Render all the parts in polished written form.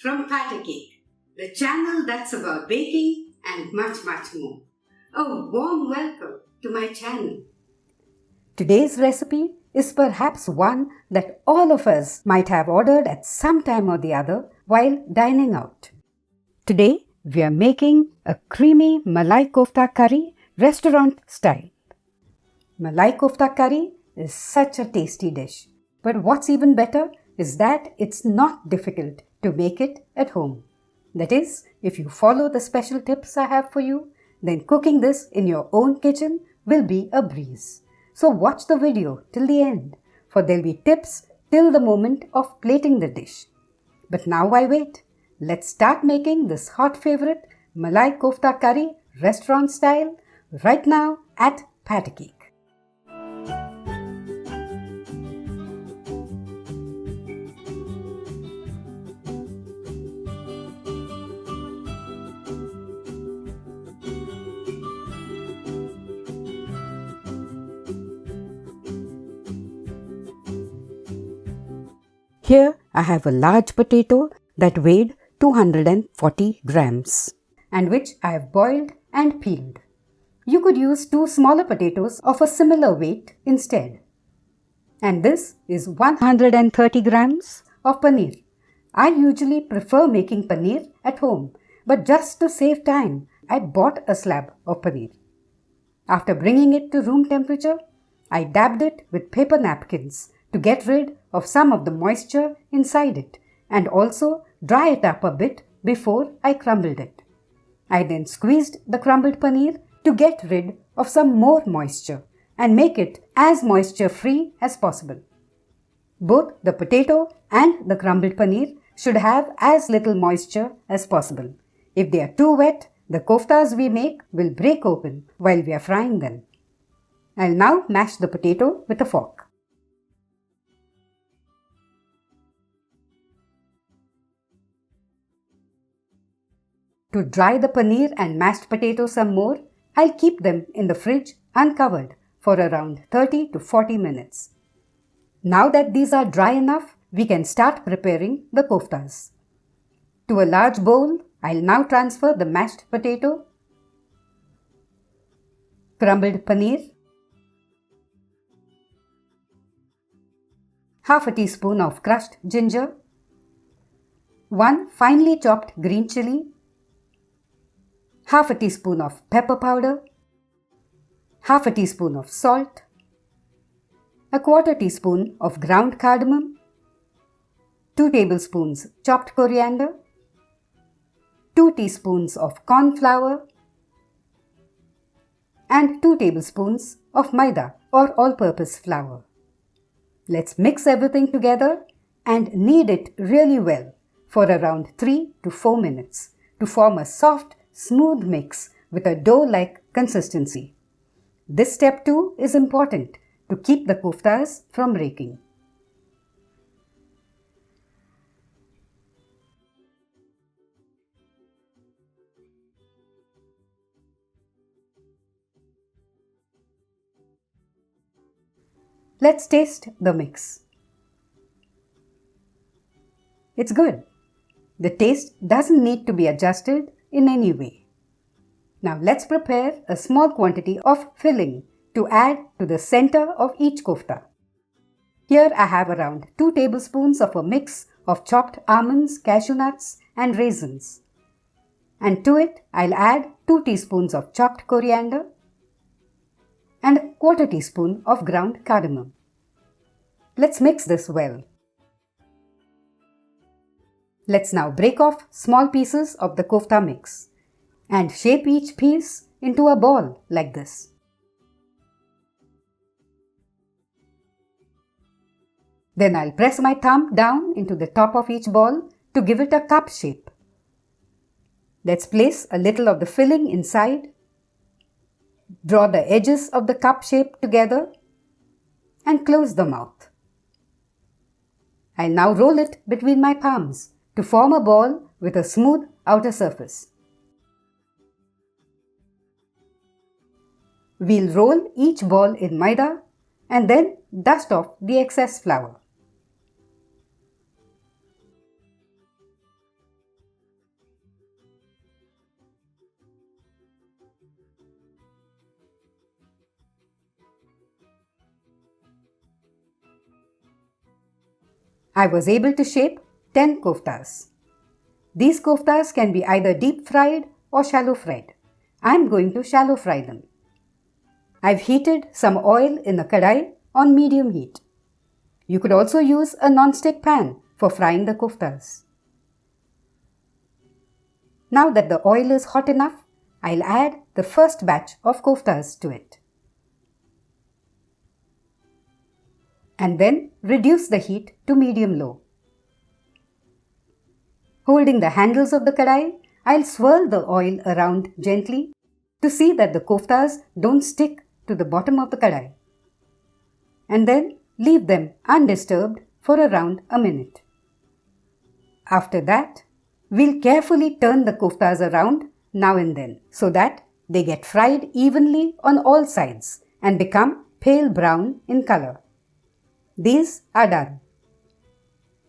from Batter Cake, the channel that's about baking and much more. A warm welcome to my channel. Today's recipe is perhaps one that all of us might have ordered at some time or the other while dining out. Today we are making a creamy Malai Kofta Curry restaurant style. Malai Kofta Curry is such a tasty dish, but what's even better is that it's not difficult to make it at home. That is, if you follow the special tips I have for you, then cooking this in your own kitchen will be a breeze. So watch the video till the end, for there'll be tips till the moment of plating the dish. But now why wait? Let's start making this hot favorite Malai Kofta Curry restaurant style right now at Batter Cake. Here I have a large potato that weighed 240 grams and which I have boiled and peeled. You could use 2 smaller potatoes of a similar weight instead. And this is 130 grams of paneer. I usually prefer making paneer at home, but just to save time, I bought a slab of paneer. After bringing it to room temperature, I dabbed it with paper napkins to get rid of some of the moisture inside it and also dry it up a bit before I crumbled it. I then squeezed the crumbled paneer to get rid of some more moisture and make it as moisture free as possible. Both the potato and the crumbled paneer should have as little moisture as possible. If they are too wet, the koftas we make will break open while we are frying them. I'll now mash the potato with a fork. To dry the paneer and mashed potato some more, I'll keep them in the fridge uncovered for around 30 to 40 minutes. Now that these are dry enough, we can start preparing the koftas. To a large bowl, I'll now transfer the mashed potato, crumbled paneer, half a teaspoon of crushed ginger, 1 finely chopped green chilli, half a teaspoon of pepper powder, half a teaspoon of salt, a quarter teaspoon of ground cardamom, 2 tablespoons chopped coriander, 2 teaspoons of corn flour, and 2 tablespoons of maida or all-purpose flour. Let's mix everything together and knead it really well for around 3 to 4 minutes to form a soft, smooth mix with a dough-like consistency. This step too is important to keep the koftas from breaking. Let's taste the mix. It's good. The taste doesn't need to be adjusted in any way. Now let's prepare a small quantity of filling to add to the center of each kofta. Here I have around 2 tablespoons of a mix of chopped almonds, cashew nuts and raisins. And to it I'll add 2 teaspoons of chopped coriander and a quarter teaspoon of ground cardamom. Let's mix this well. Let's now break off small pieces of the kofta mix and shape each piece into a ball like this. Then I'll press my thumb down into the top of each ball to give it a cup shape. Let's place a little of the filling inside, draw the edges of the cup shape together and close the mouth. I'll now roll it between my palms to form a ball with a smooth outer surface. We'll roll each ball in maida and then dust off the excess flour. I was able to shape 10 koftas. These koftas can be either deep fried or shallow fried. I'm going to shallow fry them. I've heated some oil in a kadai on medium heat. You could also use a non-stick pan for frying the koftas. Now that the oil is hot enough, I'll add the first batch of koftas to it. And then reduce the heat to medium-low. Holding the handles of the kadai, I'll swirl the oil around gently to see that the koftas don't stick to the bottom of the kadai. And then leave them undisturbed for around a minute. After that, we'll carefully turn the koftas around now and then so that they get fried evenly on all sides and become pale brown in color. These are done.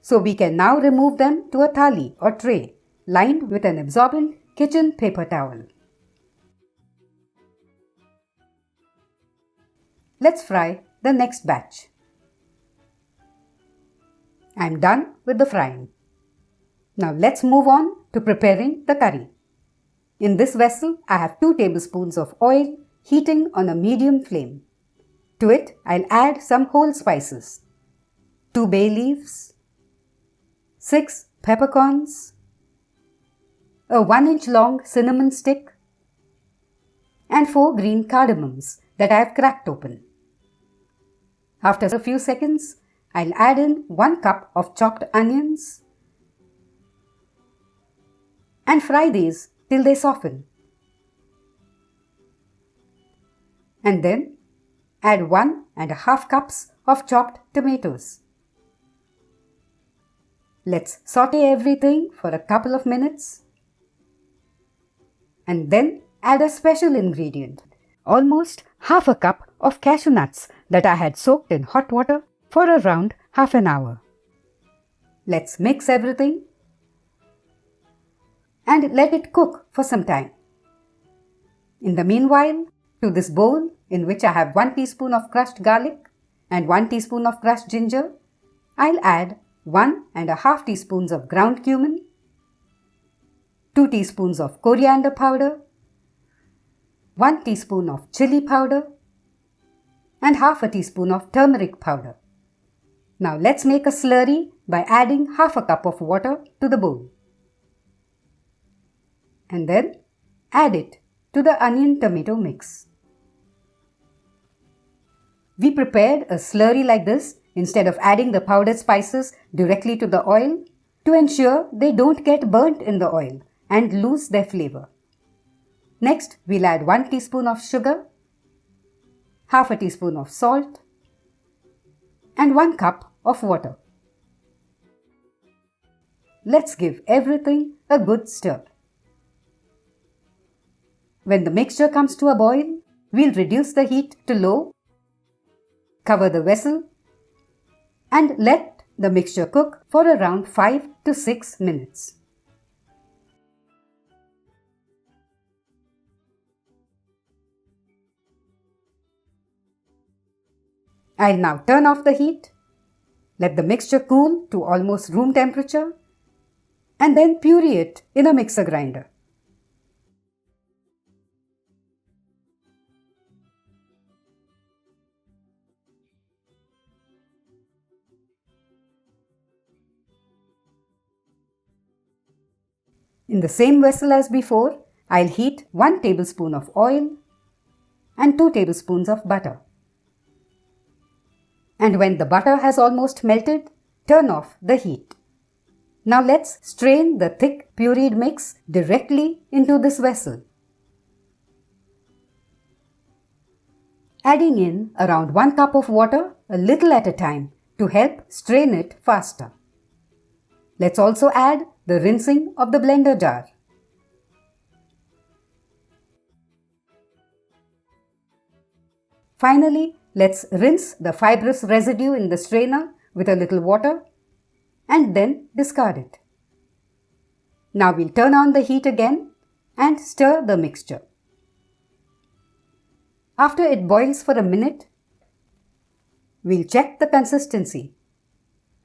So we can now remove them to a thali or tray lined with an absorbent kitchen paper towel. Let's fry the next batch. I'm done with the frying. Now let's move on to preparing the curry. In this vessel, I have 2 tablespoons of oil heating on a medium flame. To it, I'll add some whole spices. 2 bay leaves, 6 peppercorns, a 1-inch long cinnamon stick, and 4 green cardamoms that I have cracked open. After a few seconds, I'll add in 1 cup of chopped onions and fry these till they soften. And then add 1.5 cups of chopped tomatoes. Let's saute everything for a couple of minutes. And then add a special ingredient, almost half a cup of cashew nuts that I had soaked in hot water for around half an hour. Let's mix everything and let it cook for some time. In the meanwhile, to this bowl in which I have 1 teaspoon of crushed garlic and 1 teaspoon of crushed ginger, I'll add 1.5 teaspoons of ground cumin, 2 teaspoons of coriander powder, 1 teaspoon of chili powder, and half a teaspoon of turmeric powder. Now let's make a slurry by adding half a cup of water to the bowl. And then add it to the onion tomato mix. We prepared a slurry like this instead of adding the powdered spices directly to the oil to ensure they don't get burnt in the oil and lose their flavor. Next, we'll add 1 teaspoon of sugar, half a teaspoon of salt, and 1 cup of water. Let's give everything a good stir. When the mixture comes to a boil, we'll reduce the heat to low, cover the vessel, and let the mixture cook for around 5 to 6 minutes. I'll now turn off the heat, let the mixture cool to almost room temperature, and then puree it in a mixer grinder. In the same vessel as before, I'll heat 1 tablespoon of oil and 2 tablespoons of butter. And when the butter has almost melted, turn off the heat. Now let's strain the thick pureed mix directly into this vessel, adding in around 1 cup of water a little at a time to help strain it faster. Let's also add the rinsing of the blender jar. Finally, let's rinse the fibrous residue in the strainer with a little water and then discard it. Now we'll turn on the heat again and stir the mixture. After it boils for a minute, we'll check the consistency.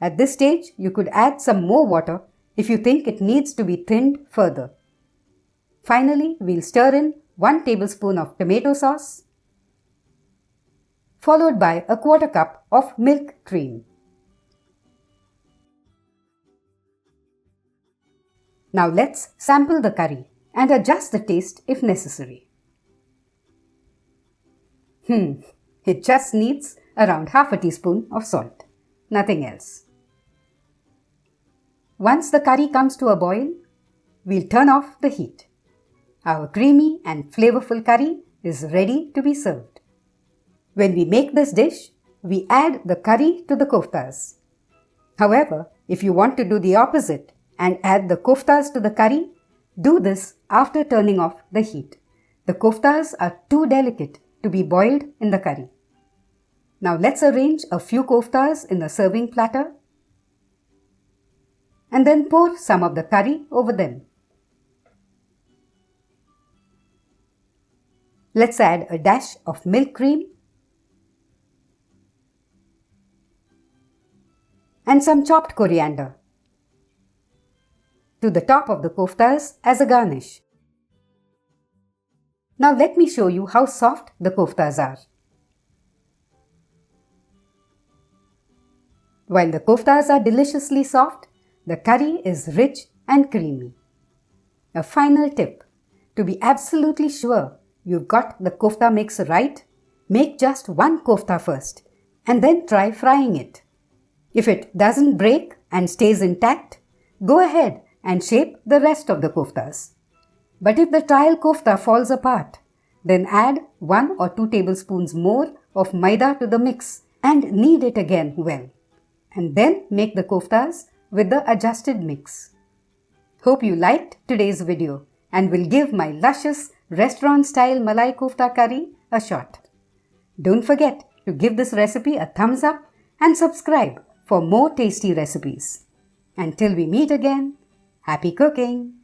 At this stage, you could add some more water if you think it needs to be thinned further. Finally, we'll stir in 1 tablespoon of tomato sauce, followed by a 1/4 cup of milk cream. Now let's sample the curry and adjust the taste if necessary. It just needs around half a teaspoon of salt, nothing else. Once the curry comes to a boil, we'll turn off the heat. Our creamy and flavorful curry is ready to be served. When we make this dish, we add the curry to the koftas. However, if you want to do the opposite and add the koftas to the curry, do this after turning off the heat. The koftas are too delicate to be boiled in the curry. Now let's arrange a few koftas in a serving platter and then pour some of the curry over them. Let's add a dash of milk cream and some chopped coriander to the top of the koftas as a garnish. Now let me show you how soft the koftas are. While the koftas are deliciously soft, the curry is rich and creamy. A final tip: to be absolutely sure you've got the kofta mix right, make just 1 kofta first and then try frying it. If it doesn't break and stays intact, go ahead and shape the rest of the koftas. But if the trial kofta falls apart, then add 1 or 2 tablespoons more of maida to the mix and knead it again well. And then make the koftas with the adjusted mix. Hope you liked today's video and will give my luscious restaurant-style Malai Kofta curry a shot. Don't forget to give this recipe a thumbs up and subscribe for more tasty recipes. Until we meet again, happy cooking!